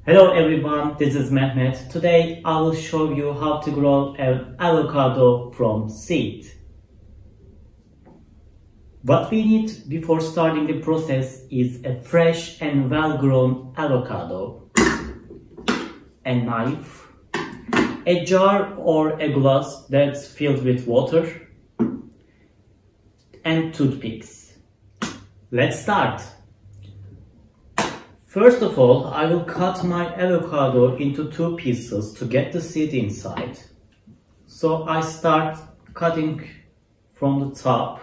Hello everyone, this is Mehmet. Today I will show you how to grow an avocado from seed. What we need before starting the process is a fresh and well-grown avocado, a knife, a jar or a glass that's filled with water, and toothpicks. Let's start. First of all, I will cut my avocado into 2 pieces to get the seed inside. So I start cutting from the top.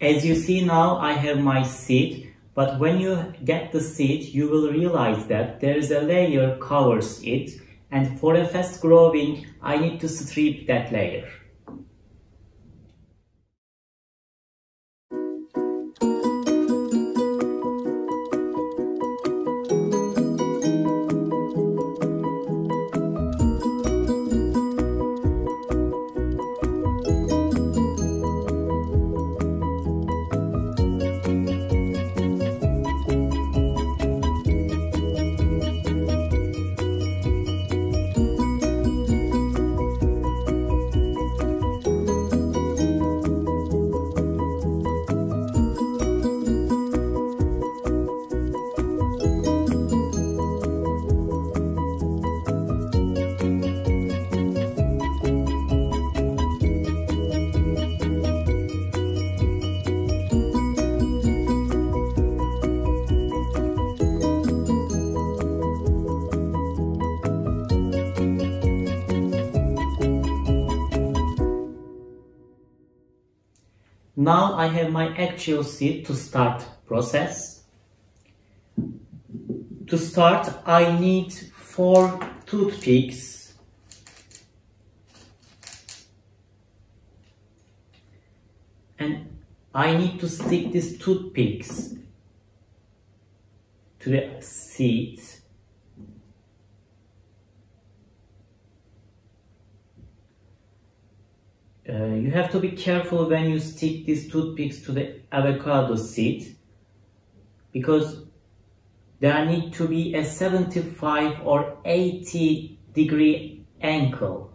As you see now, I have my seed. But when you get the seed, you will realize that there is a layer covers it, and for a fast growing, I need to strip that layer. Now I have my actual seed to start process. To start, I need 4 toothpicks. And I need to stick these toothpicks to the seed. You have to be careful when you stick these toothpicks to the avocado seed, because there needs to be a 75 or 80 degree angle.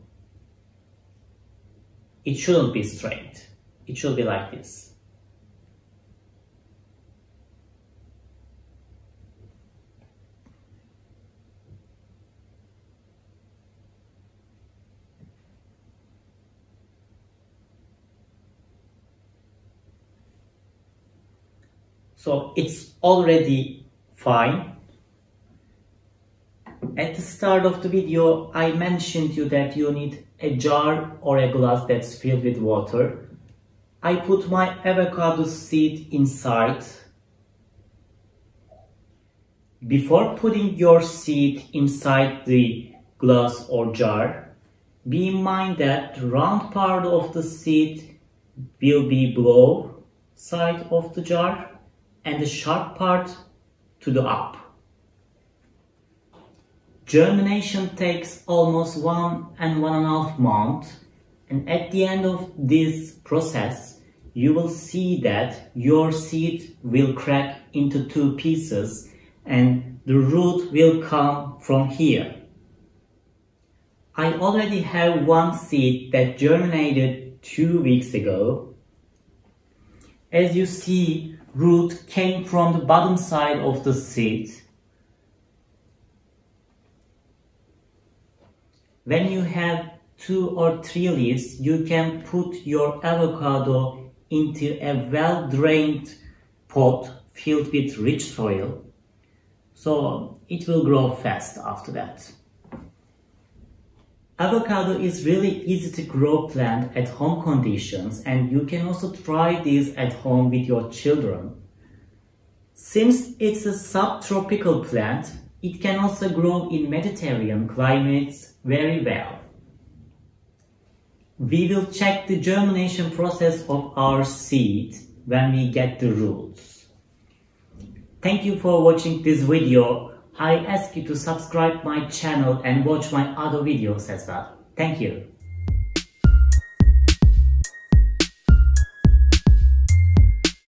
It shouldn't be straight. It should be like this. So it's already fine. At the start of the video, I mentioned you that you need a jar or a glass that's filled with water. I put my avocado seed inside. Before putting your seed inside the glass or jar, be in mind that the round part of the seed will be below side of the jar, and the sharp part to the up. Germination takes almost 1 and 1.5 months, and at the end of this process, you will see that your seed will crack into 2 pieces and the root will come from here. I already have 1 seed that germinated 2 weeks ago. As you see, root came from the bottom side of the seed. When you have 2 or 3 leaves, you can put your avocado into a well-drained pot filled with rich soil, so it will grow fast after that. Avocado is really easy to grow plant at home conditions, and you can also try this at home with your children. Since it's a subtropical plant, it can also grow in Mediterranean climates very well. We will check the germination process of our seed when we get the roots. Thank you for watching this video. I ask you to subscribe my channel and watch my other videos as well. Thank you.